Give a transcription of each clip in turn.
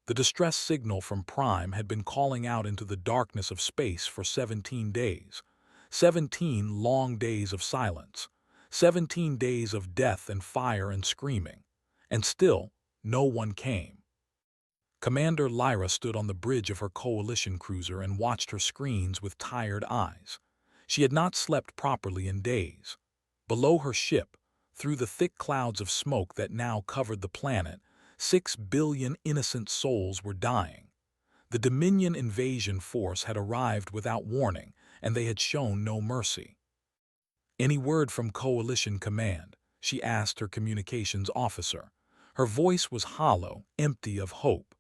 The distress signal from Prime had been calling out into the darkness of space for 17 days. 17 long days of silence. 17 days of death and fire and screaming. And still, no one came. Commander Lyra stood on the bridge of her Coalition cruiser and watched her screens with tired eyes. She had not slept properly in days. Below her ship, through the thick clouds of smoke that now covered the planet, 6 billion innocent souls were dying. The Dominion invasion force had arrived without warning, and they had shown no mercy. "Any word from Coalition Command?" she asked her communications officer. Her voice was hollow, empty of hope.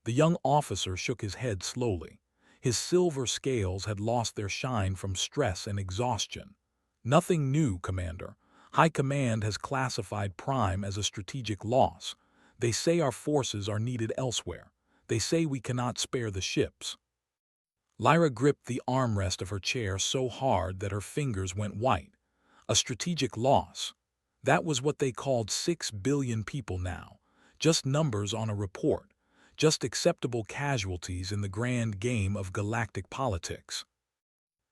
The young officer shook his head slowly. His silver scales had lost their shine from stress and exhaustion. "Nothing new, Commander. High Command has classified Prime as a strategic loss. They say our forces are needed elsewhere. They say we cannot spare the ships." Lyra gripped the armrest of her chair so hard that her fingers went white. A strategic loss. That was what they called 6 billion people now. Just numbers on a report. Just acceptable casualties in the grand game of galactic politics.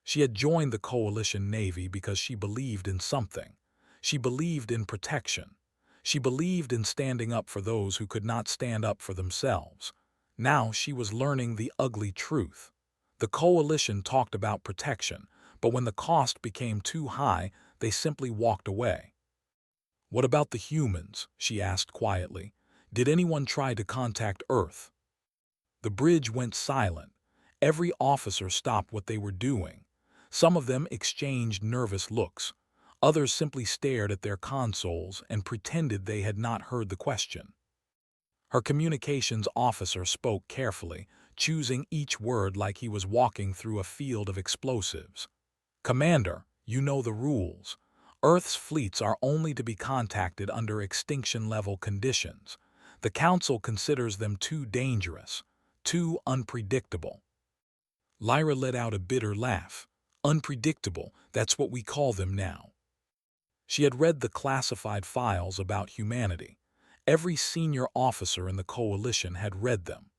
She had joined the Coalition Navy because she believed in something. She believed in protection. She believed in standing up for those who could not stand up for themselves. Now she was learning the ugly truth. The Coalition talked about protection, but when the cost became too high, they simply walked away. "What about the humans?" she asked quietly. "Did anyone try to contact Earth?" The bridge went silent. Every officer stopped what they were doing. Some of them exchanged nervous looks. Others simply stared at their consoles and pretended they had not heard the question. Her communications officer spoke carefully, choosing each word like he was walking through a field of explosives. "Commander, you know the rules. Earth's fleets are only to be contacted under extinction-level conditions. The Council considers them too dangerous, too unpredictable." Lyra let out a bitter laugh. "Unpredictable, that's what we call them now." She had read the classified files about humanity. Every senior officer in the Coalition had read them.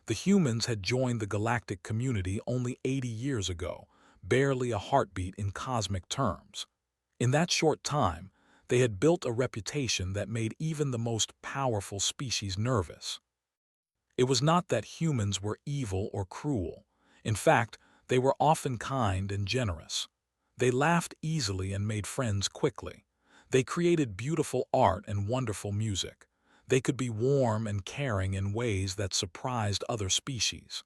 The humans had joined the galactic community only 80 years ago, barely a heartbeat in cosmic terms. In that short time, they had built a reputation that made even the most powerful species nervous. It was not that humans were evil or cruel. In fact, they were often kind and generous. They laughed easily and made friends quickly. They created beautiful art and wonderful music. They could be warm and caring in ways that surprised other species.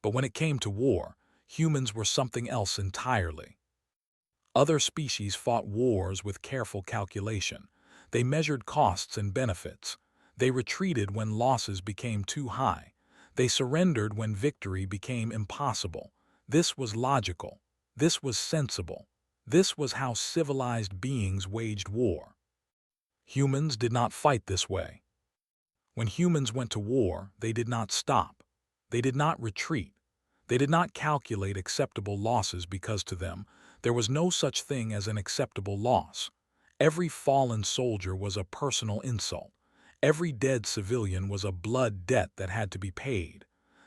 But when it came to war, humans were something else entirely. Other species fought wars with careful calculation. They measured costs and benefits. They retreated when losses became too high. They surrendered when victory became impossible. This was logical. This was sensible. This was how civilized beings waged war. Humans did not fight this way. When humans went to war, they did not stop. They did not retreat. They did not calculate acceptable losses because to them, there was no such thing as an acceptable loss. Every fallen soldier was a personal insult. Every dead civilian was a blood debt that had to be paid.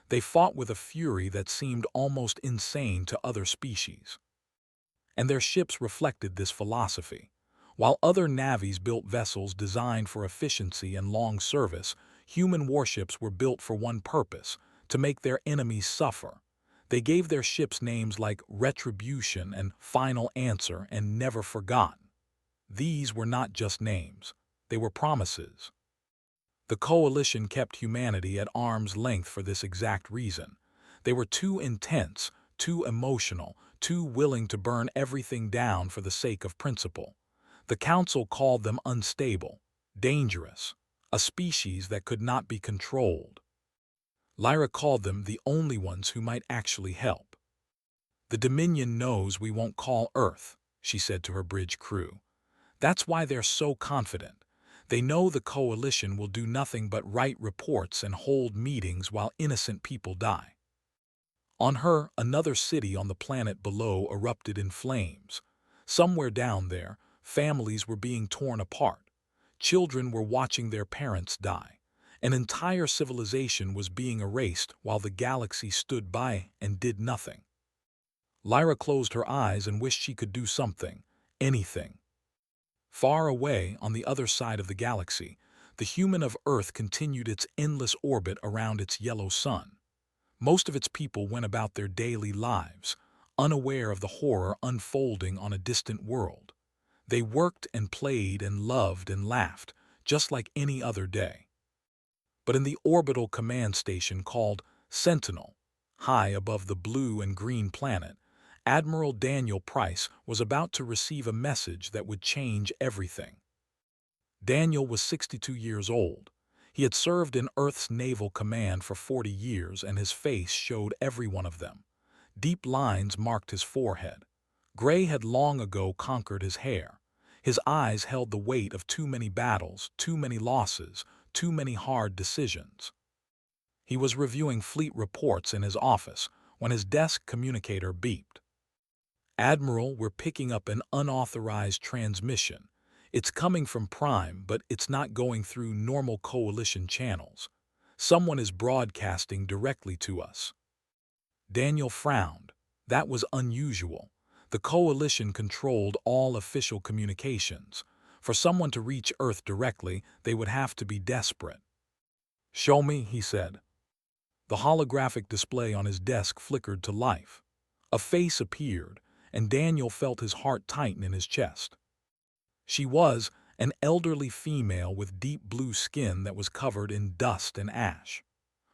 They fought with a fury that seemed almost insane to other species. And their ships reflected this philosophy. While other navies built vessels designed for efficiency and long service, human warships were built for one purpose: to make their enemies suffer. They gave their ships names like Retribution and Final Answer and Never Forgotten. These were not just names. They were promises. The Coalition kept humanity at arm's length for this exact reason. They were too intense, too emotional, too willing to burn everything down for the sake of principle. The Council called them unstable, dangerous, a species that could not be controlled. Lyra called them the only ones who might actually help. "The Dominion knows we won't call Earth," she said to her bridge crew. "That's why they're so confident. They know the Coalition will do nothing but write reports and hold meetings while innocent people die." On her, another city on the planet below erupted in flames. Somewhere down there, families were being torn apart. Children were watching their parents die. An entire civilization was being erased while the galaxy stood by and did nothing. Lyra closed her eyes and wished she could do something, anything. Far away, on the other side of the galaxy, the human of Earth continued its endless orbit around its yellow sun. Most of its people went about their daily lives, unaware of the horror unfolding on a distant world. They worked and played and loved and laughed, just like any other day. But in the orbital command station called Sentinel, high above the blue and green planet, Admiral Daniel Price was about to receive a message that would change everything. Daniel was 62 years old. He had served in Earth's naval command for 40 years, and his face showed every one of them. Deep lines marked his forehead. Gray had long ago conquered his hair. His eyes held the weight of too many battles, too many losses, too many hard decisions. He was reviewing fleet reports in his office when his desk communicator beeped. "Admiral, we're picking up an unauthorized transmission. It's coming from Prime, but it's not going through normal coalition channels. Someone is broadcasting directly to us." Daniel frowned. That was unusual. The coalition controlled all official communications. For someone to reach Earth directly, they would have to be desperate. "Show me," he said. The holographic display on his desk flickered to life. A face appeared, and Daniel felt his heart tighten in his chest. She was an elderly female with deep blue skin that was covered in dust and ash.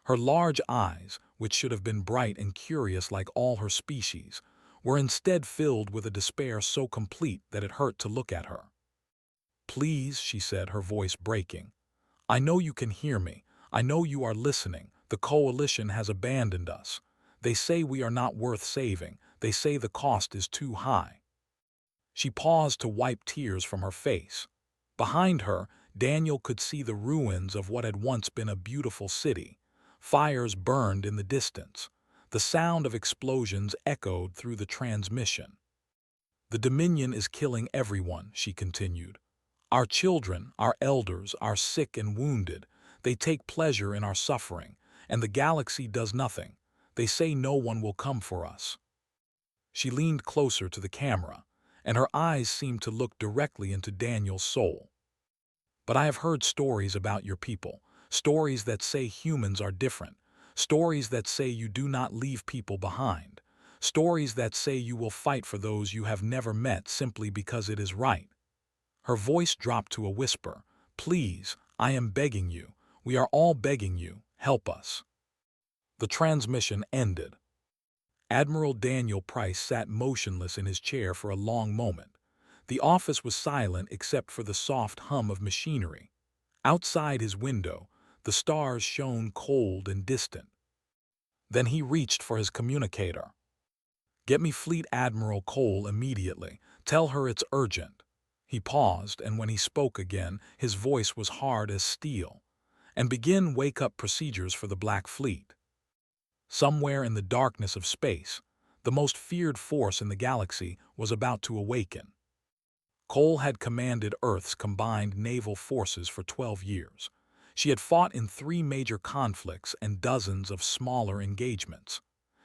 Her large eyes, which should have been bright and curious like all her species, were instead filled with a despair so complete that it hurt to look at her. "Please," she said, her voice breaking. "I know you can hear me. I know you are listening. The coalition has abandoned us. They say we are not worth saving. They say the cost is too high." She paused to wipe tears from her face. Behind her, Daniel could see the ruins of what had once been a beautiful city. Fires burned in the distance. The sound of explosions echoed through the transmission. "The Dominion is killing everyone," she continued. "Our children, our elders, our sick and wounded. They take pleasure in our suffering, and the galaxy does nothing. They say no one will come for us." She leaned closer to the camera, and her eyes seemed to look directly into Daniel's soul. "But I have heard stories about your people, stories that say humans are different, stories that say you do not leave people behind, stories that say you will fight for those you have never met simply because it is right." Her voice dropped to a whisper. "Please, I am begging you. We are all begging you. Help us." The transmission ended. Admiral Daniel Price sat motionless in his chair for a long moment. The office was silent except for the soft hum of machinery. Outside his window, the stars shone cold and distant. Then he reached for his communicator. "Get me Fleet Admiral Cole immediately. Tell her it's urgent." He paused, and when he spoke again, his voice was hard as steel. "And begin wake-up procedures for the Black Fleet." Somewhere in the darkness of space, the most feared force in the galaxy was about to awaken. Cole had commanded Earth's combined naval forces for 12 years. She had fought in 3 major conflicts and dozens of smaller engagements.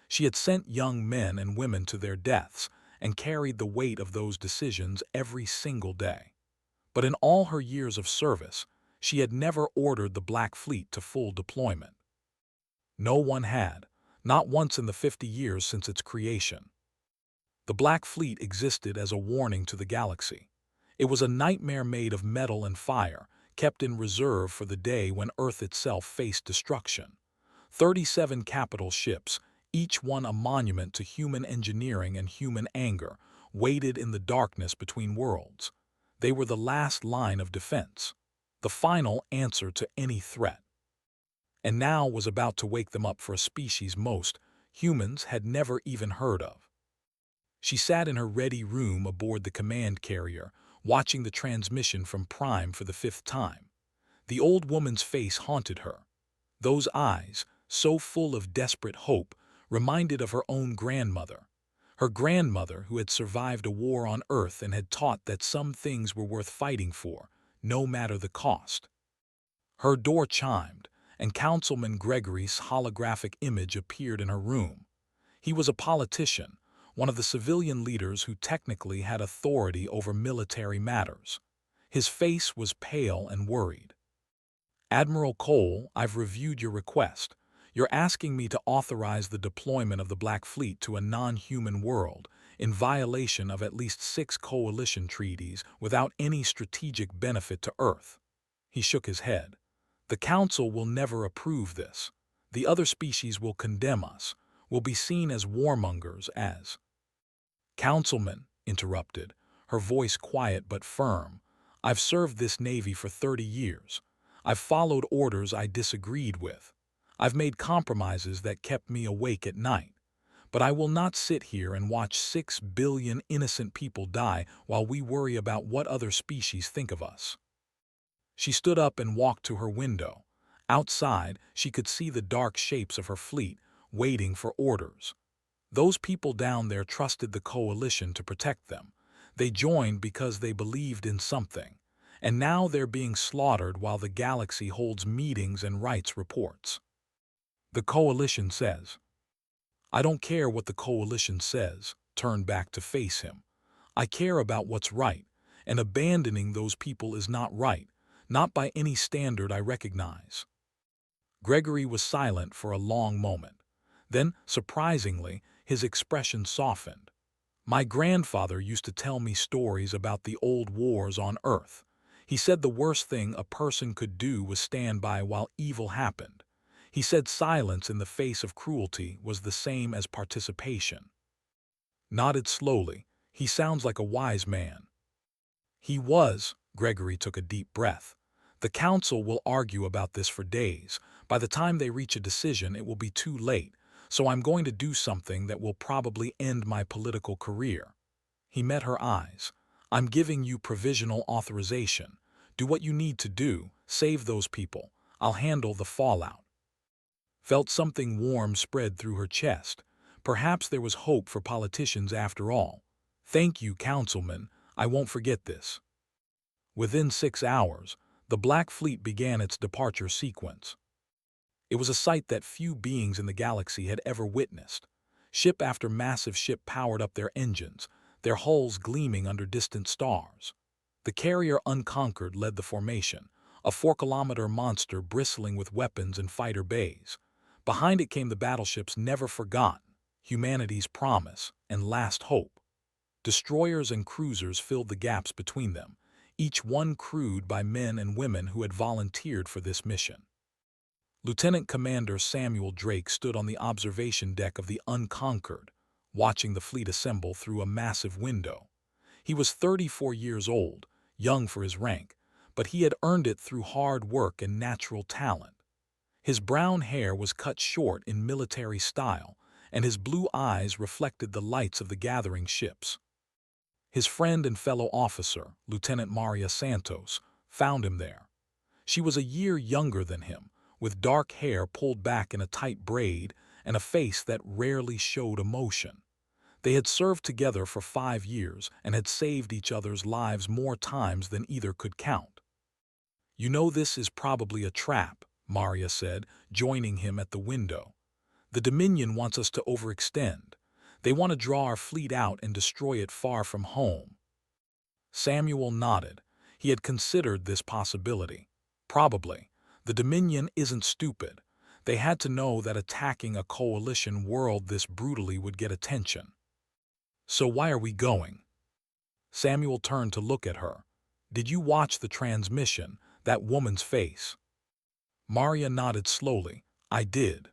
She had sent young men and women to their deaths and carried the weight of those decisions every single day. But in all her years of service, she had never ordered the Black Fleet to full deployment. No one had, not once in the 50 years since its creation. The Black Fleet existed as a warning to the galaxy. It was a nightmare made of metal and fire, kept in reserve for the day when Earth itself faced destruction. 37 capital ships, each one a monument to human engineering and human anger, waited in the darkness between worlds. They were the last line of defense, the final answer to any threat. And now was about to wake them up for a species most humans had never even heard of. She sat in her ready room aboard the command carrier, watching the transmission from Prime for the 5th time. The old woman's face haunted her. Those eyes, so full of desperate hope, reminded of her own grandmother. Her grandmother who had survived a war on Earth and had taught that some things were worth fighting for, no matter the cost. Her door chimed, and Councilman Gregory's holographic image appeared in her room. He was a politician, one of the civilian leaders who technically had authority over military matters. His face was pale and worried. "Admiral Cole, I've reviewed your request. You're asking me to authorize the deployment of the Black Fleet to a non-human world, in violation of at least 6 coalition treaties without any strategic benefit to Earth." He shook his head. "The Council will never approve this. The other species will condemn us, will be seen as warmongers, as—" "Councilman," interrupted, her voice quiet but firm, "I've served this Navy for 30 years. I've followed orders I disagreed with. I've made compromises that kept me awake at night. But I will not sit here and watch 6 billion innocent people die while we worry about what other species think of us." She stood up and walked to her window. Outside, she could see the dark shapes of her fleet, waiting for orders. Those people down there trusted the coalition to protect them. They joined because they believed in something. And now they're being slaughtered while the galaxy holds meetings and writes reports. "The coalition says." "I don't care what the coalition says," turned back to face him. "I care about what's right, and abandoning those people is not right, not by any standard I recognize." Gregory was silent for a long moment. Then, surprisingly, his expression softened. "My grandfather used to tell me stories about the old wars on Earth. He said the worst thing a person could do was stand by while evil happened. He said silence in the face of cruelty was the same as participation." Nodded slowly. "He sounds like a wise man." "He was." Gregory took a deep breath. "The Council will argue about this for days. By the time they reach a decision, it will be too late, so I'm going to do something that will probably end my political career." He met her eyes. "I'm giving you provisional authorization. Do what you need to do. Save those people. I'll handle the fallout." Felt something warm spread through her chest. Perhaps there was hope for politicians after all. "Thank you, Councilman. I won't forget this." Within 6 hours, the Black Fleet began its departure sequence. It was a sight that few beings in the galaxy had ever witnessed. Ship after massive ship powered up their engines, their hulls gleaming under distant stars. The carrier Unconquered led the formation, a 4-kilometer monster bristling with weapons and fighter bays. Behind it came the battleships Never Forgotten, Humanity's Promise, and Last Hope. Destroyers and cruisers filled the gaps between them, each one crewed by men and women who had volunteered for this mission. Lieutenant Commander Samuel Drake stood on the observation deck of the Unconquered, watching the fleet assemble through a massive window. He was 34 years old, young for his rank, but he had earned it through hard work and natural talent. His brown hair was cut short in military style, and his blue eyes reflected the lights of the gathering ships. His friend and fellow officer, Lieutenant Maria Santos, found him there. She was a year younger than him, with dark hair pulled back in a tight braid and a face that rarely showed emotion. They had served together for 5 years and had saved each other's lives more times than either could count. "You know this is probably a trap," Maria said, joining him at the window. "The Dominion wants us to overextend. They want to draw our fleet out and destroy it far from home." Samuel nodded. He had considered this possibility. Probably. The Dominion isn't stupid. They had to know that attacking a coalition world this brutally would get attention. "So why are we going?" Samuel turned to look at her. "Did you watch the transmission, that woman's face?" Maria nodded slowly. "I did.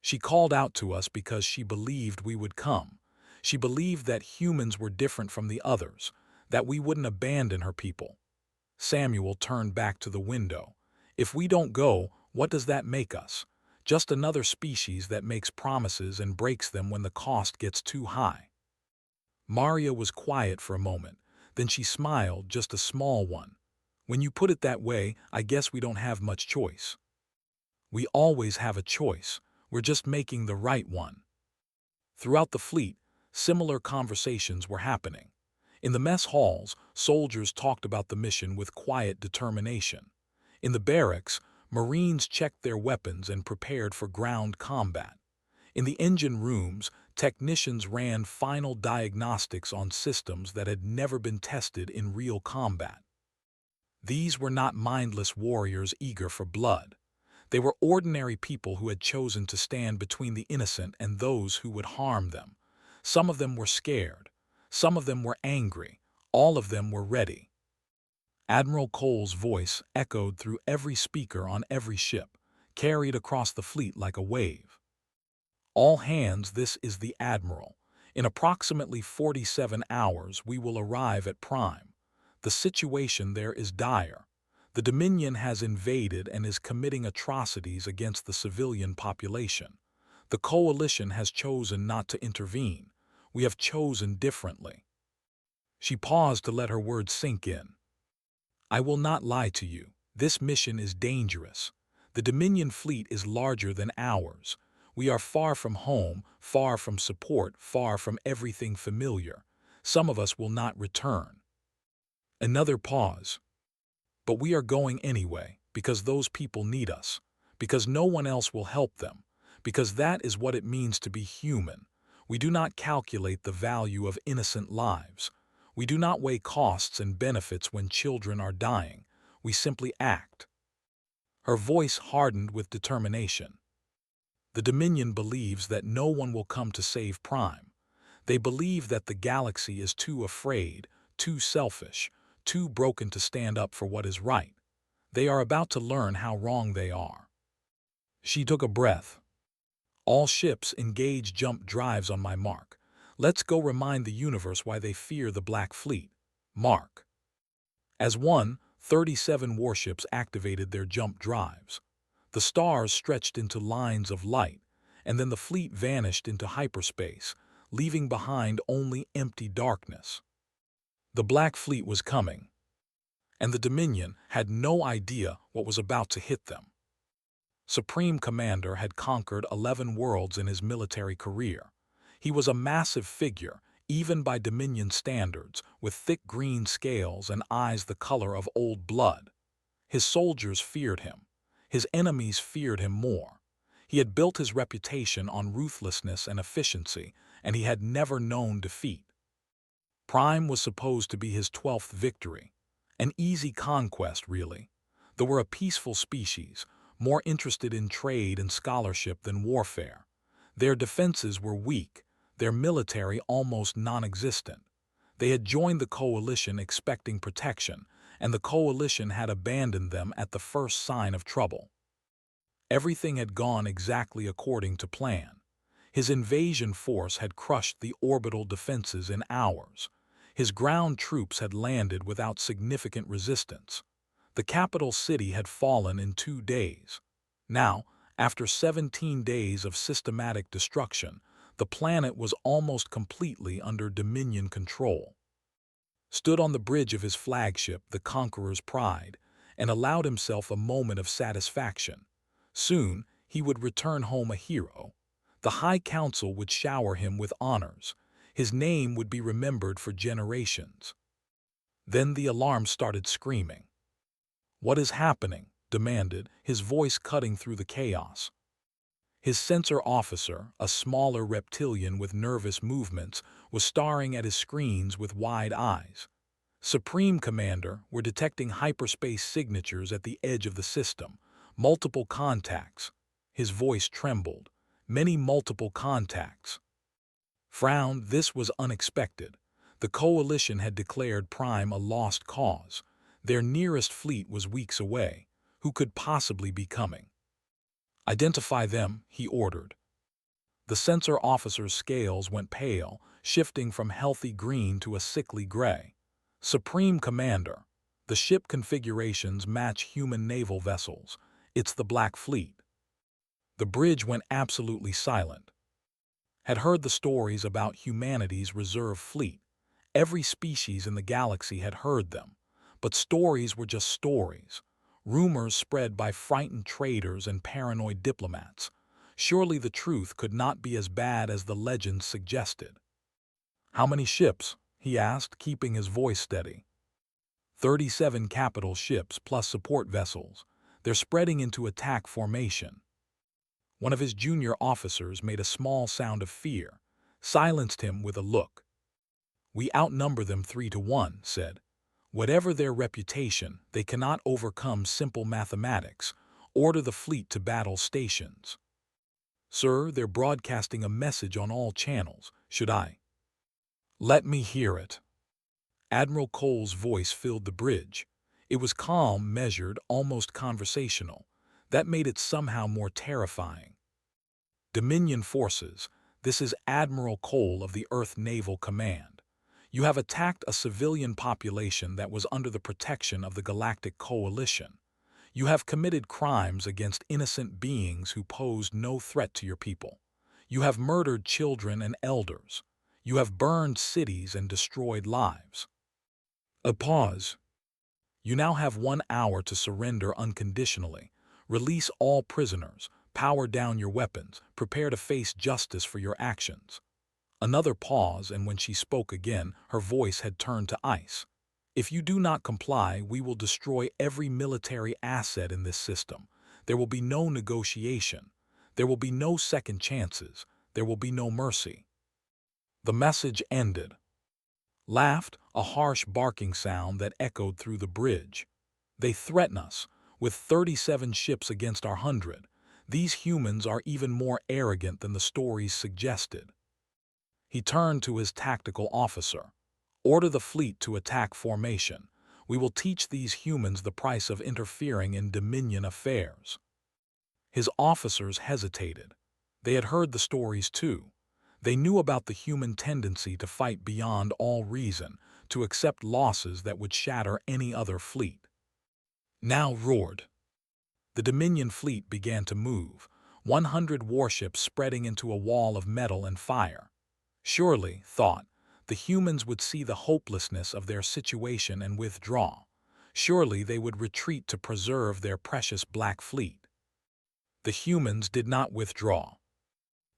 She called out to us because she believed we would come. She believed that humans were different from the others, that we wouldn't abandon her people." Samuel turned back to the window. "If we don't go, what does that make us? Just another species that makes promises and breaks them when the cost gets too high." Maria was quiet for a moment. Then she smiled, just a small one. "When you put it that way, I guess we don't have much choice." "We always have a choice. We're just making the right one." Throughout the fleet, similar conversations were happening. In the mess halls, soldiers talked about the mission with quiet determination. In the barracks, Marines checked their weapons and prepared for ground combat. In the engine rooms, technicians ran final diagnostics on systems that had never been tested in real combat. These were not mindless warriors eager for blood. They were ordinary people who had chosen to stand between the innocent and those who would harm them. Some of them were scared. Some of them were angry. All of them were ready. Admiral Cole's voice echoed through every speaker on every ship, carried across the fleet like a wave. All hands, this is the Admiral. In approximately 47 hours, we will arrive at Prime. The situation there is dire. The Dominion has invaded and is committing atrocities against the civilian population. The Coalition has chosen not to intervene. We have chosen differently. She paused to let her words sink in. I will not lie to you. This mission is dangerous. The Dominion fleet is larger than ours. We are far from home, far from support, far from everything familiar. Some of us will not return. Another pause. But we are going anyway, because those people need us, because no one else will help them, because that is what it means to be human. We do not calculate the value of innocent lives. We do not weigh costs and benefits when children are dying. We simply act. Her voice hardened with determination. The Dominion believes that no one will come to save Prime. They believe that the galaxy is too afraid, too selfish, too broken to stand up for what is right. They are about to learn how wrong they are. She took a breath. All ships engage jump drives on my mark. Let's go remind the universe why they fear the Black Fleet. Mark. As one, 37 warships activated their jump drives. The stars stretched into lines of light, and then the fleet vanished into hyperspace, leaving behind only empty darkness. The Black Fleet was coming, and the Dominion had no idea what was about to hit them. Supreme Commander had conquered 11 worlds in his military career. He was a massive figure, even by Dominion standards, with thick green scales and eyes the color of old blood. His soldiers feared him. His enemies feared him more. He had built his reputation on ruthlessness and efficiency, and he had never known defeat. Prime was supposed to be his 12th victory. An easy conquest, really. They were a peaceful species, more interested in trade and scholarship than warfare. Their defenses were weak, their military almost non-existent. They had joined the Coalition expecting protection, and the Coalition had abandoned them at the first sign of trouble. Everything had gone exactly according to plan. His invasion force had crushed the orbital defenses in hours. His ground troops had landed without significant resistance. The capital city had fallen in 2 days. Now, after 17 days of systematic destruction, the planet was almost completely under Dominion control. Stood on the bridge of his flagship, the Conqueror's Pride, and allowed himself a moment of satisfaction. Soon, he would return home a hero. The High Council would shower him with honors. His name would be remembered for generations. Then the alarm started screaming. "What is happening?" demanded, his voice cutting through the chaos. His sensor officer, a smaller reptilian with nervous movements, was staring at his screens with wide eyes. Supreme Commander, we're detecting hyperspace signatures at the edge of the system. Multiple contacts. His voice trembled. Many multiple contacts. Frowned, this was unexpected. The Coalition had declared Prime a lost cause. Their nearest fleet was weeks away. Who could possibly be coming? Identify them, he ordered. The sensor officer's scales went pale, shifting from healthy green to a sickly gray. Supreme Commander, the ship configurations match human naval vessels. It's the Black Fleet. The bridge went absolutely silent. Had heard the stories about humanity's reserve fleet. Every species in the galaxy had heard them. But stories were just stories. Rumors spread by frightened traders and paranoid diplomats. Surely the truth could not be as bad as the legends suggested. How many ships? He asked, keeping his voice steady. 37 capital ships plus support vessels. They're spreading into attack formation. One of his junior officers made a small sound of fear, silenced him with a look. "We outnumber them 3-1, said. "Whatever their reputation, they cannot overcome simple mathematics. Order the fleet to battle stations." "Sir, they're broadcasting a message on all channels. Should I?" "Let me hear it." Admiral Cole's voice filled the bridge. It was calm, measured, almost conversational. That made it somehow more terrifying. "Dominion forces, this is Admiral Cole of the Earth Naval Command. You have attacked a civilian population that was under the protection of the Galactic Coalition. You have committed crimes against innocent beings who posed no threat to your people. You have murdered children and elders. You have burned cities and destroyed lives." A pause. "You now have 1 hour to surrender unconditionally. Release all prisoners. Power down your weapons. Prepare to face justice for your actions." Another pause, and when she spoke again, her voice had turned to ice. "If you do not comply, we will destroy every military asset in this system. There will be no negotiation. There will be no second chances. There will be no mercy." The message ended. Laughed, a harsh barking sound that echoed through the bridge. "They threaten us, with 37 ships against our 100. These humans are even more arrogant than the stories suggested." He turned to his tactical officer. "Order the fleet to attack formation. We will teach these humans the price of interfering in Dominion affairs." His officers hesitated. They had heard the stories too. They knew about the human tendency to fight beyond all reason, to accept losses that would shatter any other fleet. Now roared. The Dominion fleet began to move, 100 warships spreading into a wall of metal and fire. Surely, thought, the humans would see the hopelessness of their situation and withdraw. Surely they would retreat to preserve their precious Black Fleet. The humans did not withdraw.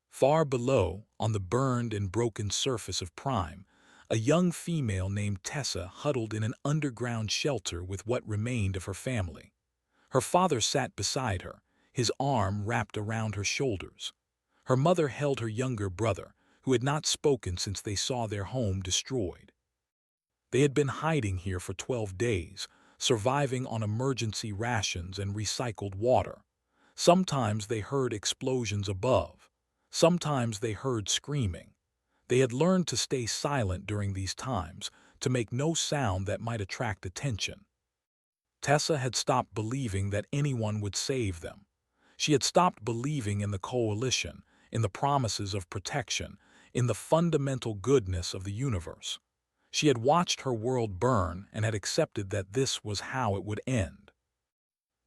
Far below, on the burned and broken surface of Prime, a young female named Tessa huddled in an underground shelter with what remained of her family. Her father sat beside her, his arm wrapped around her shoulders. Her mother held her younger brother, who had not spoken since they saw their home destroyed. They had been hiding here for 12 days, surviving on emergency rations and recycled water. Sometimes they heard explosions above. Sometimes they heard screaming. They had learned to stay silent during these times, to make no sound that might attract attention. Tessa had stopped believing that anyone would save them. She had stopped believing in the coalition, in the promises of protection, in the fundamental goodness of the universe. She had watched her world burn and had accepted that this was how it would end.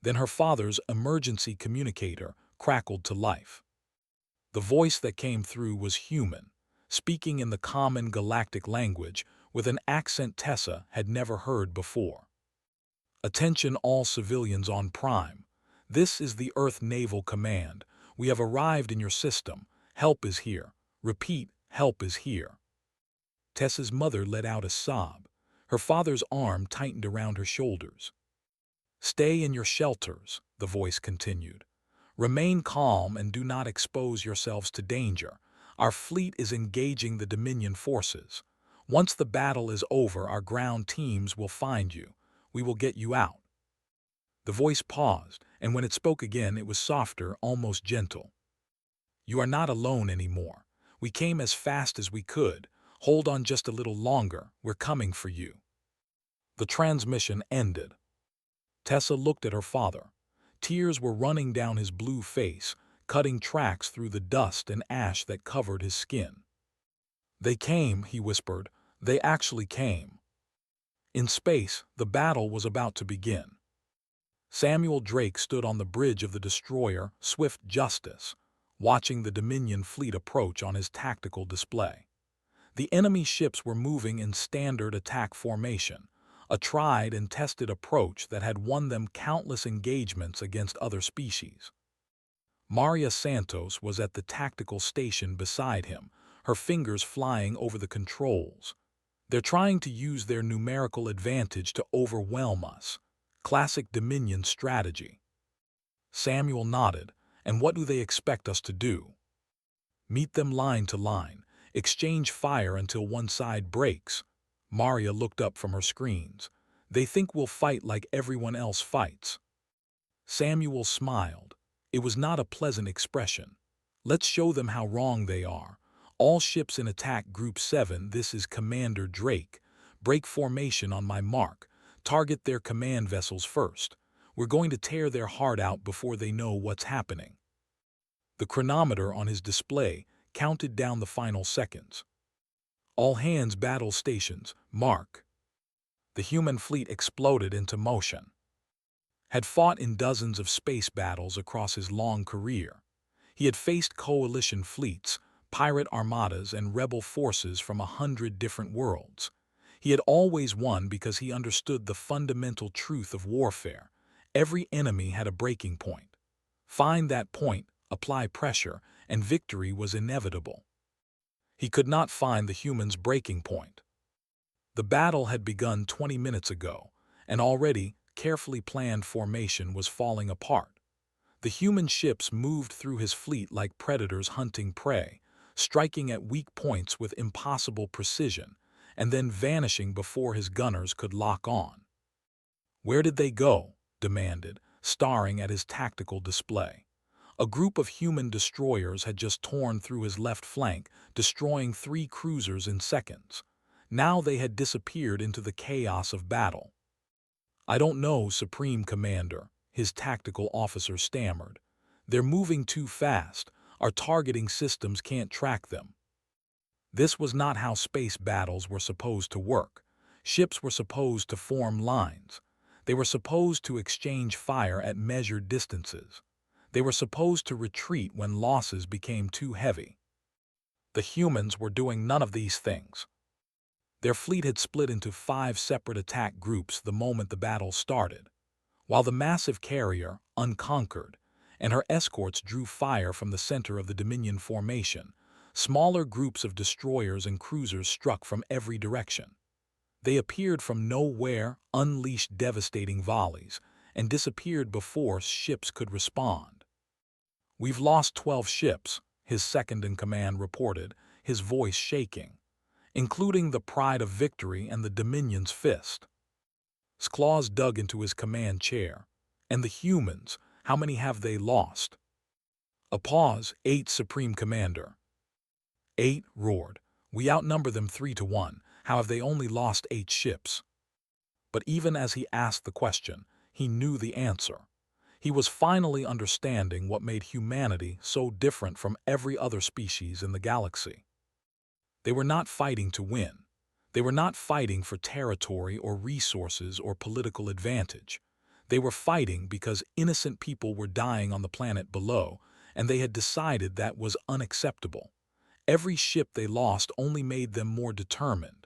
Then her father's emergency communicator crackled to life. The voice that came through was human, speaking in the common galactic language with an accent Tessa had never heard before. "Attention all civilians on Prime. This is the Earth Naval Command. We have arrived in your system. Help is here. Repeat, help is here." Tessa's mother let out a sob. Her father's arm tightened around her shoulders. "Stay in your shelters," the voice continued. "Remain calm and do not expose yourselves to danger. Our fleet is engaging the Dominion forces. Once the battle is over, our ground teams will find you. We will get you out." The voice paused, and when it spoke again, it was softer, almost gentle. "You are not alone anymore. We came as fast as we could. Hold on just a little longer. We're coming for you." The transmission ended. Tessa looked at her father. Tears were running down his blue face, cutting tracks through the dust and ash that covered his skin. "They came," he whispered. "They actually came." In space, the battle was about to begin. Samuel Drake stood on the bridge of the destroyer, Swift Justice, watching the Dominion fleet approach on his tactical display. The enemy ships were moving in standard attack formation, a tried and tested approach that had won them countless engagements against other species. Maria Santos was at the tactical station beside him, her fingers flying over the controls. "They're trying to use their numerical advantage to overwhelm us. Classic Dominion strategy." Samuel nodded. And what do they expect us to do? Meet them line to line. Exchange fire until one side breaks. Maria looked up from her screens. They think we'll fight like everyone else fights. Samuel smiled. It was not a pleasant expression. Let's show them how wrong they are. All ships in attack Group 7, this is Commander Drake. Break formation on my mark. Target their command vessels first. We're going to tear their heart out before they know what's happening. The chronometer on his display counted down the final seconds. All hands battle stations, mark. The human fleet exploded into motion. Had fought in dozens of space battles across his long career. He had faced coalition fleets, pirate armadas, and rebel forces from 100 different worlds. He had always won because he understood the fundamental truth of warfare. Every enemy had a breaking point. Find that point, apply pressure, and victory was inevitable. He could not find the human's breaking point. The battle had begun 20 minutes ago, and already carefully planned formation was falling apart. The human ships moved through his fleet like predators hunting prey, striking at weak points with impossible precision, and then vanishing before his gunners could lock on. Where did they go? Demanded, staring at his tactical display. A group of human destroyers had just torn through his left flank, destroying 3 cruisers in seconds. Now they had disappeared into the chaos of battle. I don't know, Supreme Commander, his tactical officer stammered. They're moving too fast. Our targeting systems can't track them. This was not how space battles were supposed to work. Ships were supposed to form lines. They were supposed to exchange fire at measured distances. They were supposed to retreat when losses became too heavy. The humans were doing none of these things. Their fleet had split into 5 separate attack groups the moment the battle started. While the massive carrier, unconquered, and her escorts drew fire from the center of the Dominion formation, smaller groups of destroyers and cruisers struck from every direction. They appeared from nowhere, unleashed devastating volleys, and disappeared before ships could respond. We've lost 12 ships, his second-in-command reported, his voice shaking, including the Pride of Victory and the Dominion's Fist. Claws dug into his command chair. And the humans, how many have they lost? A pause. 8, Supreme Commander. 8, roared. We outnumber them 3-1. How have they only lost 8 ships? But even as he asked the question, he knew the answer. He was finally understanding what made humanity so different from every other species in the galaxy. They were not fighting to win. They were not fighting for territory or resources or political advantage. They were fighting because innocent people were dying on the planet below, and they had decided that was unacceptable. Every ship they lost only made them more determined.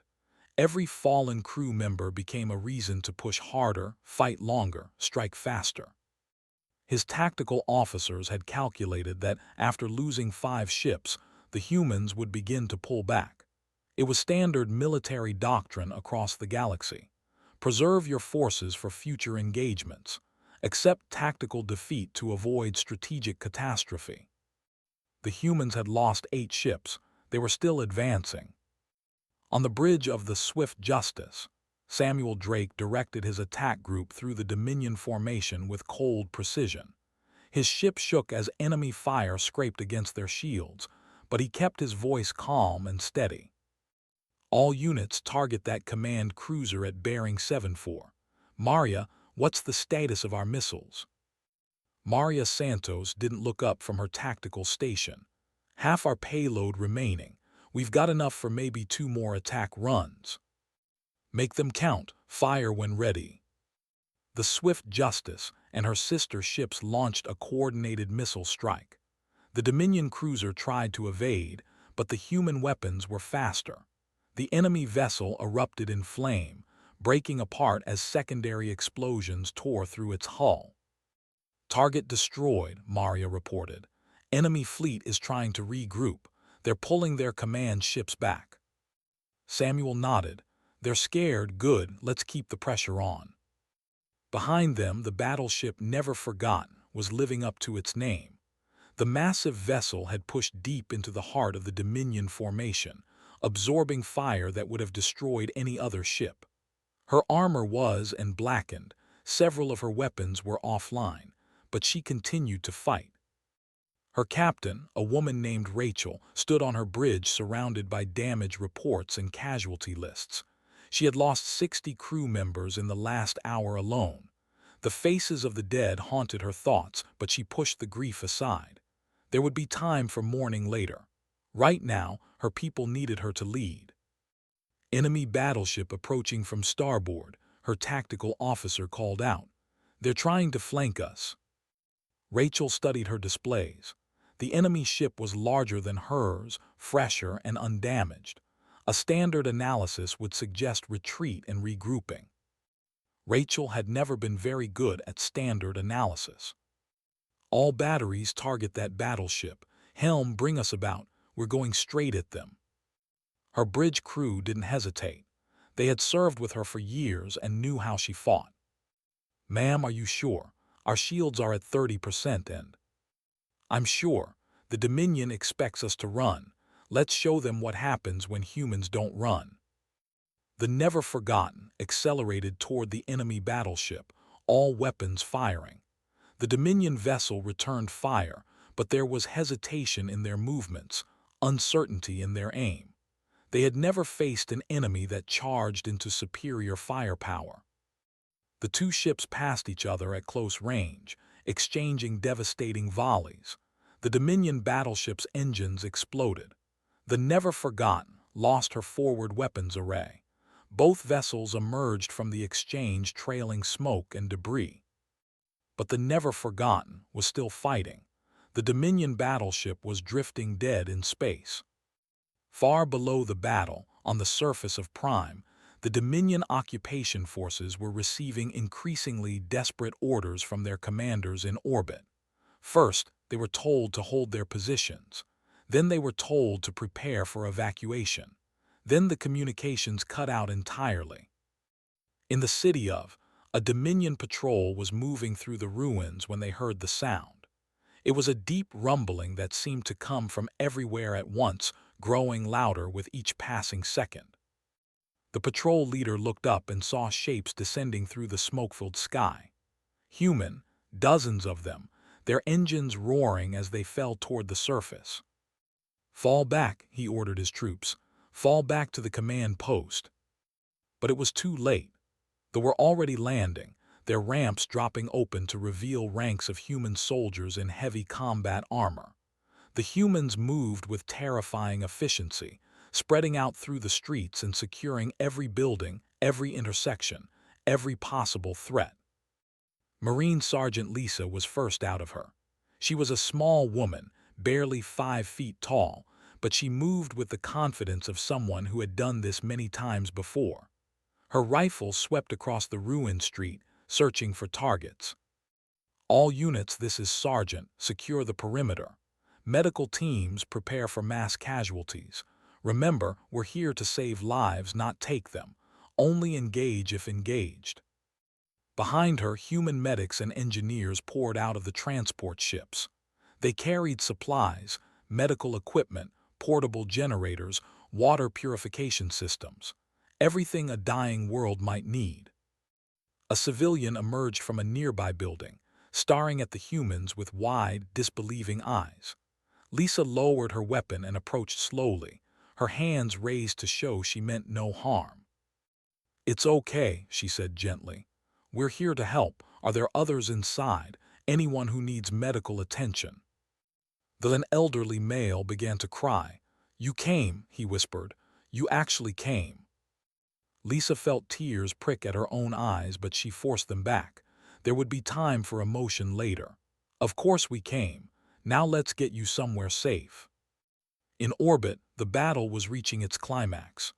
Every fallen crew member became a reason to push harder, fight longer, strike faster. His tactical officers had calculated that after losing 5 ships, the humans would begin to pull back. It was standard military doctrine across the galaxy. Preserve your forces for future engagements. Accept tactical defeat to avoid strategic catastrophe. The humans had lost 8 ships. They were still advancing. On the bridge of the Swift Justice, Samuel Drake directed his attack group through the Dominion formation with cold precision. His ship shook as enemy fire scraped against their shields, but he kept his voice calm and steady. All units target that command cruiser at bearing 74. Maria, what's the status of our missiles? Maria Santos didn't look up from her tactical station. Half our payload remaining. We've got enough for maybe 2 more attack runs. Make them count. Fire when ready. The Swift Justice and her sister ships launched a coordinated missile strike. The Dominion cruiser tried to evade, but the human weapons were faster. The enemy vessel erupted in flame, breaking apart as secondary explosions tore through its hull. Target destroyed, Maria reported. Enemy fleet is trying to regroup. They're pulling their command ships back. Samuel nodded. They're scared. Good, let's keep the pressure on. Behind them, the battleship Never Forgotten was living up to its name. The massive vessel had pushed deep into the heart of the Dominion formation, absorbing fire that would have destroyed any other ship. Her armor was and blackened, several of her weapons were offline, but she continued to fight. Her captain, a woman named Rachel, stood on her bridge surrounded by damage reports and casualty lists. She had lost 60 crew members in the last hour alone. The faces of the dead haunted her thoughts, but she pushed the grief aside. There would be time for mourning later. Right now, her people needed her to lead. Enemy battleship approaching from starboard, her tactical officer called out. "They're trying to flank us." Rachel studied her displays. The enemy ship was larger than hers, fresher and undamaged. A standard analysis would suggest retreat and regrouping. Rachel had never been very good at standard analysis. "All batteries target that battleship. Helm, bring us about. We're going straight at them." Her bridge crew didn't hesitate. They had served with her for years and knew how she fought. "Ma'am, are you sure? Our shields are at 30% and—" "I'm sure. The Dominion expects us to run. Let's show them what happens when humans don't run." The Never Forgotten accelerated toward the enemy battleship, all weapons firing. The Dominion vessel returned fire, but there was hesitation in their movements, uncertainty in their aim. They had never faced an enemy that charged into superior firepower. The two ships passed each other at close range, exchanging devastating volleys. The Dominion battleship's engines exploded. The Never Forgotten lost her forward weapons array. Both vessels emerged from the exchange trailing smoke and debris. But the Never Forgotten was still fighting. The Dominion battleship was drifting dead in space. Far below the battle, on the surface of Prime, the Dominion occupation forces were receiving increasingly desperate orders from their commanders in orbit. First, they were told to hold their positions. Then they were told to prepare for evacuation. Then the communications cut out entirely. In the city of, a Dominion patrol was moving through the ruins when they heard the sound. It was a deep rumbling that seemed to come from everywhere at once, growing louder with each passing second. The patrol leader looked up and saw shapes descending through the smoke-filled sky. Human, dozens of them, their engines roaring as they fell toward the surface. "Fall back," he ordered his troops. "Fall back to the command post." But it was too late. They were already landing, their ramps dropping open to reveal ranks of human soldiers in heavy combat armor. The humans moved with terrifying efficiency, spreading out through the streets and securing every building, every intersection, every possible threat. Marine Sergeant Lisa was first out of her. She was a small woman, barely 5 feet tall, but she moved with the confidence of someone who had done this many times before. Her rifle swept across the ruined street, searching for targets. "All units, this is Sergeant. Secure the perimeter. Medical teams, prepare for mass casualties. Remember, we're here to save lives, not take them. Only engage if engaged." Behind her, human medics and engineers poured out of the transport ships. They carried supplies, medical equipment, portable generators, water purification systems, everything a dying world might need. A civilian emerged from a nearby building, staring at the humans with wide, disbelieving eyes. Lisa lowered her weapon and approached slowly, her hands raised to show she meant no harm. "It's okay," she said gently. "We're here to help. Are there others inside? Anyone who needs medical attention?" Then an elderly male began to cry. "You came," he whispered. "You actually came." Lisa felt tears prick at her own eyes, but she forced them back. There would be time for emotion later. "Of course we came. Now let's get you somewhere safe." In orbit, the battle was reaching its climax.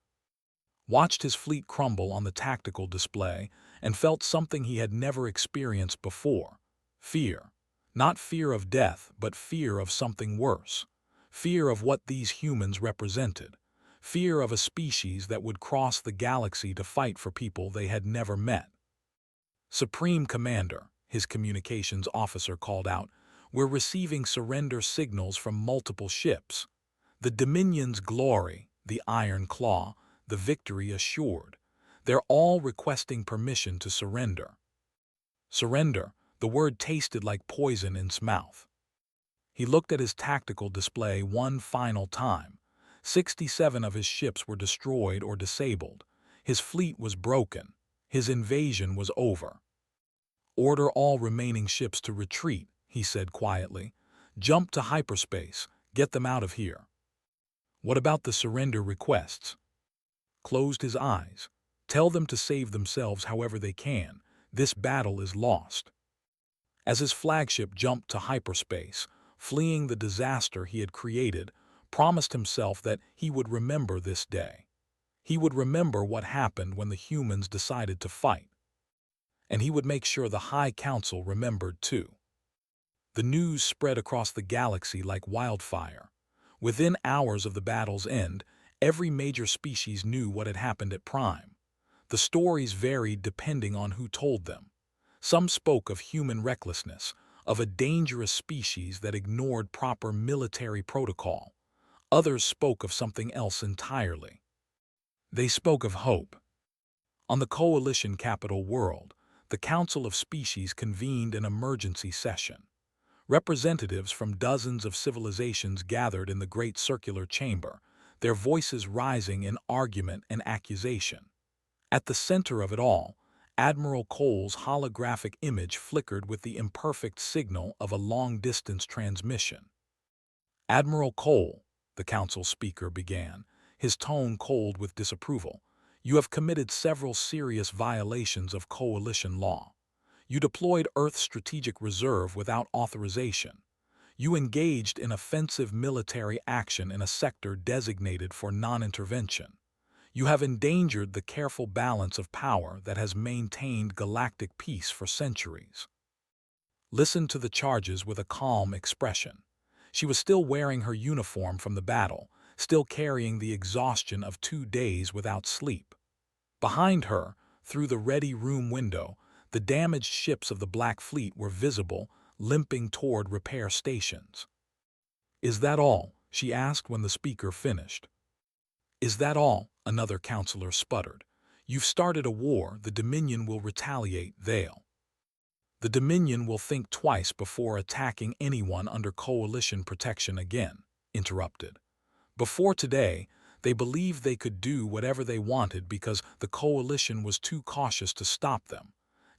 Watched his fleet crumble on the tactical display and felt something he had never experienced before. Fear. Not fear of death, but fear of something worse. Fear of what these humans represented. Fear of a species that would cross the galaxy to fight for people they had never met. "Supreme Commander," his communications officer called out. "We're receiving surrender signals from multiple ships. The Dominion's glory, the Iron Claw, the victory assured. They're all requesting permission to surrender." Surrender, the word tasted like poison in his mouth. He looked at his tactical display one final time. 67 of his ships were destroyed or disabled. His fleet was broken. His invasion was over. "Order all remaining ships to retreat," he said quietly. "Jump to hyperspace. Get them out of here." "What about the surrender requests?" Closed his eyes. "Tell them to save themselves however they can. This battle is lost." As his flagship jumped to hyperspace, fleeing the disaster he had created, promised himself that he would remember this day. He would remember what happened when the humans decided to fight. And he would make sure the High Council remembered too. The news spread across the galaxy like wildfire. Within hours of the battle's end, every major species knew what had happened at Prime. The stories varied depending on who told them. Some spoke of human recklessness, of a dangerous species that ignored proper military protocol. Others spoke of something else entirely. They spoke of hope. On the Coalition capital world, the Council of Species convened an emergency session. Representatives from dozens of civilizations gathered in the Great Circular Chamber, their voices rising in argument and accusation. At the center of it all, Admiral Cole's holographic image flickered with the imperfect signal of a long-distance transmission. "Admiral Cole," the council speaker began, his tone cold with disapproval, "you have committed several serious violations of coalition law. You deployed Earth's strategic reserve without authorization. You engaged in offensive military action in a sector designated for non-intervention. You have endangered the careful balance of power that has maintained galactic peace for centuries." Listened to the charges with a calm expression. She was still wearing her uniform from the battle, still carrying the exhaustion of 2 days without sleep. Behind her, through the ready room window, the damaged ships of the Black Fleet were visible, limping toward repair stations. "Is that all?" she asked when the speaker finished. "Is that all?" another counselor sputtered. "You've started a war, the Dominion will retaliate, they'll." "The Dominion will think twice before attacking anyone under coalition protection again," interrupted. "Before today, they believed they could do whatever they wanted because the coalition was too cautious to stop them.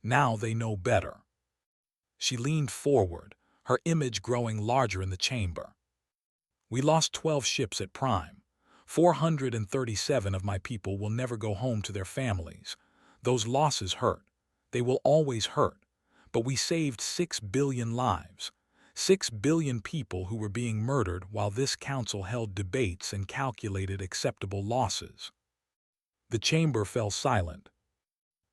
Now they know better." She leaned forward, her image growing larger in the chamber. "We lost 12 ships at Prime. 437 of my people will never go home to their families. Those losses hurt. They will always hurt. But we saved 6 billion lives. 6 billion people who were being murdered while this council held debates and calculated acceptable losses." The chamber fell silent.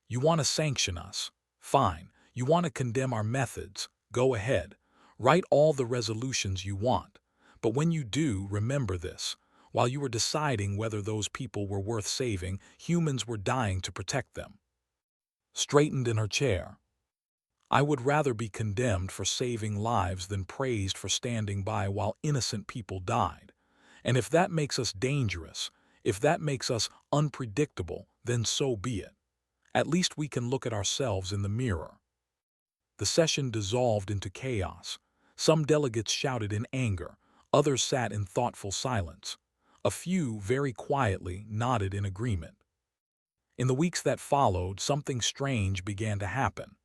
"You want to sanction us? Fine. You want to condemn our methods? Go ahead. Write all the resolutions you want. But when you do, remember this. While you were deciding whether those people were worth saving, humans were dying to protect them." Straightened in her chair. "I would rather be condemned for saving lives than praised for standing by while innocent people died. And if that makes us dangerous, if that makes us unpredictable, then so be it. At least we can look at ourselves in the mirror." The session dissolved into chaos. Some delegates shouted in anger, others sat in thoughtful silence. A few, very quietly, nodded in agreement. In the weeks that followed, something strange began to happen.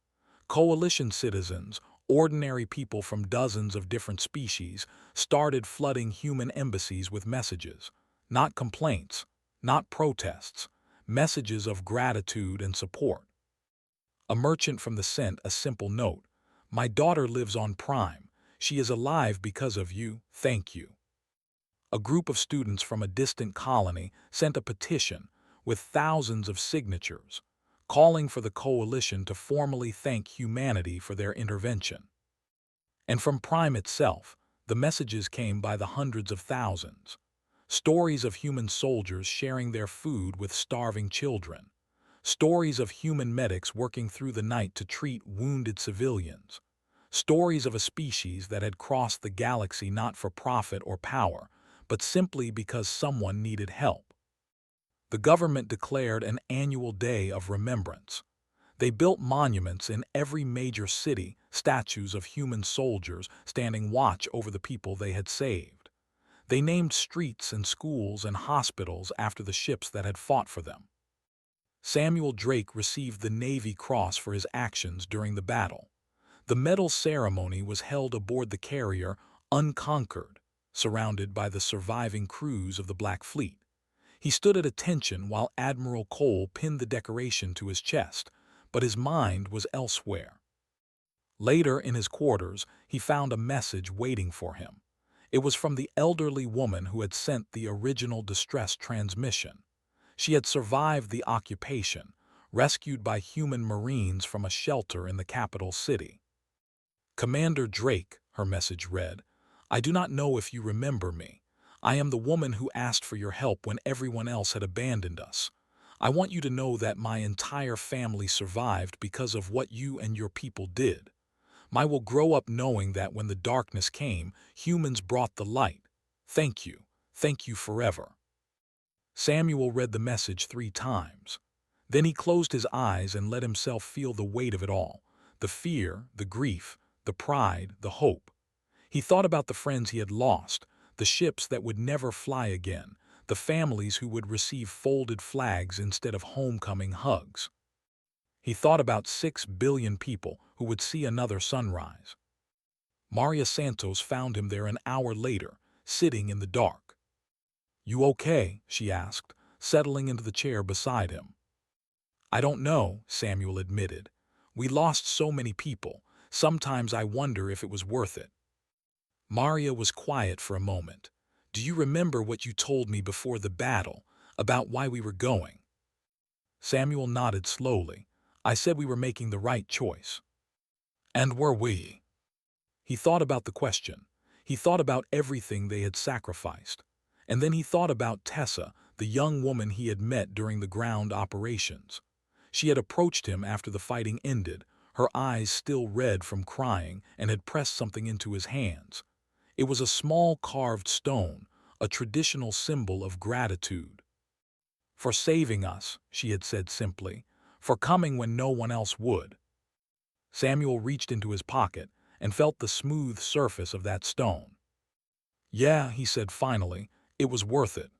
Coalition citizens, ordinary people from dozens of different species, started flooding human embassies with messages. Not complaints, not protests, messages of gratitude and support. A merchant from the sent a simple note. "My daughter lives on Prime. She is alive because of you, thank you." A group of students from a distant colony sent a petition with thousands of signatures, calling for the coalition to formally thank humanity for their intervention. And from Prime itself, the messages came by the hundreds of thousands. Stories of human soldiers sharing their food with starving children. Stories of human medics working through the night to treat wounded civilians. Stories of a species that had crossed the galaxy not for profit or power, but simply because someone needed help. The government declared an annual day of remembrance. They built monuments in every major city, statues of human soldiers standing watch over the people they had saved. They named streets and schools and hospitals after the ships that had fought for them. Samuel Drake received the Navy Cross for his actions during the battle. The medal ceremony was held aboard the carrier Unconquered, surrounded by the surviving crews of the Black Fleet. He stood at attention while Admiral Cole pinned the decoration to his chest, but his mind was elsewhere. Later, in his quarters, he found a message waiting for him. It was from the elderly woman who had sent the original distress transmission. She had survived the occupation, rescued by human Marines from a shelter in the capital city. "Commander Drake," her message read, "I do not know if you remember me. I am the woman who asked for your help when everyone else had abandoned us. I want you to know that my entire family survived because of what you and your people did. I will grow up knowing that when the darkness came, humans brought the light. Thank you. Thank you forever." Samuel read the message 3 times. Then he closed his eyes and let himself feel the weight of it all, the fear, the grief, the pride, the hope. He thought about the friends he had lost, the ships that would never fly again, the families who would receive folded flags instead of homecoming hugs. He thought about 6 billion people who would see another sunrise. Maria Santos found him there an hour later, sitting in the dark. "You okay?" she asked, settling into the chair beside him. "I don't know," Samuel admitted. "We lost so many people. Sometimes I wonder if it was worth it." Maria was quiet for a moment. "Do you remember what you told me before the battle, about why we were going?" Samuel nodded slowly. "I said we were making the right choice." "And were we?" He thought about the question. He thought about everything they had sacrificed. And then he thought about Tessa, the young woman he had met during the ground operations. She had approached him after the fighting ended, her eyes still red from crying, and had pressed something into his hands. It was a small carved stone, a traditional symbol of gratitude. "For saving us," she had said simply, "for coming when no one else would." Samuel reached into his pocket and felt the smooth surface of that stone. "Yeah," he said finally, "it was worth it."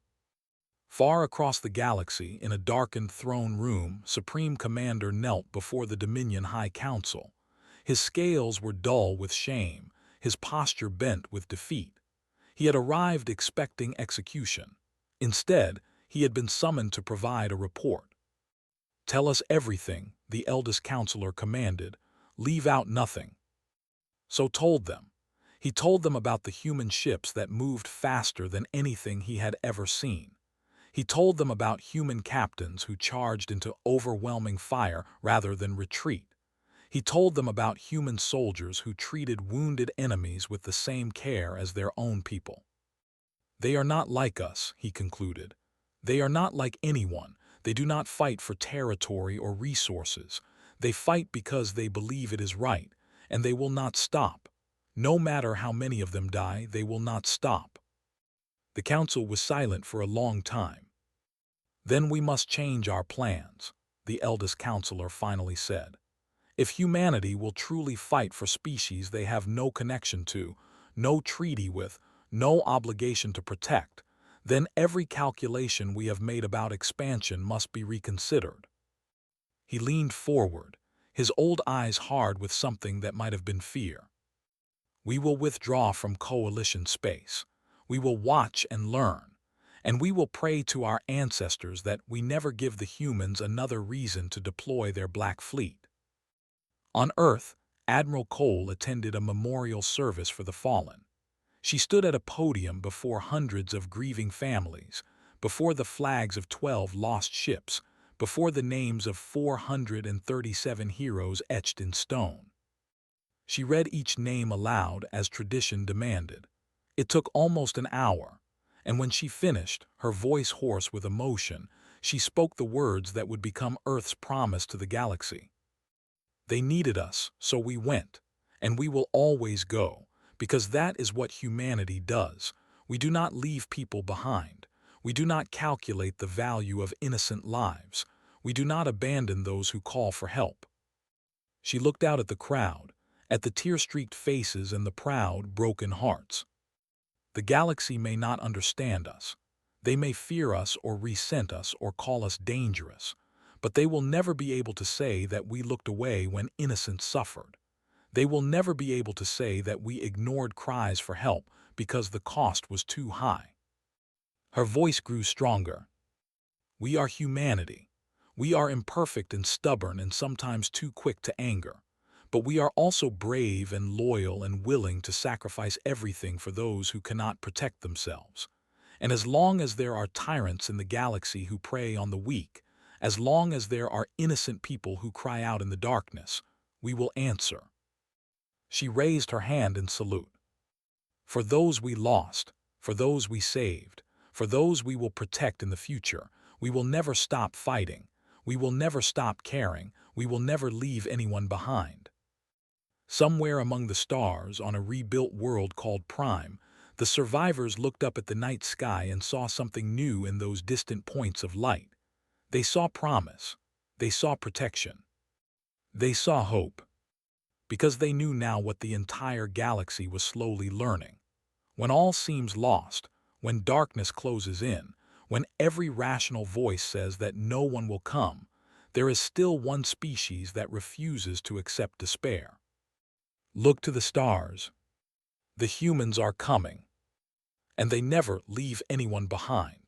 Far across the galaxy, in a darkened throne room, Supreme Commander knelt before the Dominion High Council. His scales were dull with shame, his posture bent with defeat. He had arrived expecting execution. Instead, he had been summoned to provide a report. "Tell us everything," the eldest counselor commanded. "Leave out nothing." So told them. He told them about the human ships that moved faster than anything he had ever seen. He told them about human captains who charged into overwhelming fire rather than retreat. He told them about human soldiers who treated wounded enemies with the same care as their own people. "They are not like us," he concluded. "They are not like anyone. They do not fight for territory or resources. They fight because they believe it is right, and they will not stop. No matter how many of them die, they will not stop." The council was silent for a long time. "Then we must change our plans," the eldest counselor finally said. "If humanity will truly fight for species they have no connection to, no treaty with, no obligation to protect, then every calculation we have made about expansion must be reconsidered." He leaned forward, his old eyes hard with something that might have been fear. "We will withdraw from coalition space. We will watch and learn. And we will pray to our ancestors that we never give the humans another reason to deploy their Black Fleet." On Earth, Admiral Cole attended a memorial service for the fallen. She stood at a podium before hundreds of grieving families, before the flags of 12 lost ships, before the names of 437 heroes etched in stone. She read each name aloud as tradition demanded. It took almost an hour, and when she finished, her voice hoarse with emotion, She spoke the words that would become Earth's promise to the galaxy. They needed us, so we went, and we will always go, because that is what humanity does. We do not leave people behind. We do not calculate the value of innocent lives. We do not abandon those who call for help. She looked out at the crowd, at the tear-streaked faces and the proud, broken hearts. The galaxy may not understand us. They may fear us or resent us or call us dangerous, but they will never be able to say that we looked away when innocents suffered. They will never be able to say that we ignored cries for help because the cost was too high. Her voice grew stronger. We are humanity. We are imperfect and stubborn and sometimes too quick to anger. But we are also brave and loyal and willing to sacrifice everything for those who cannot protect themselves. And as long as there are tyrants in the galaxy who prey on the weak, as long as there are innocent people who cry out in the darkness, we will answer. She raised her hand in salute. For those we lost, for those we saved, for those we will protect in the future, we will never stop fighting. We will never stop caring. We will never leave anyone behind. Somewhere among the stars, on a rebuilt world called Prime, the survivors looked up at the night sky and saw something new in those distant points of light. They saw promise. They saw protection. They saw hope. Because they knew now what the entire galaxy was slowly learning. When all seems lost, when darkness closes in, when every rational voice says that no one will come, there is still one species that refuses to accept despair. Look to the stars. The humans are coming. And they never leave anyone behind.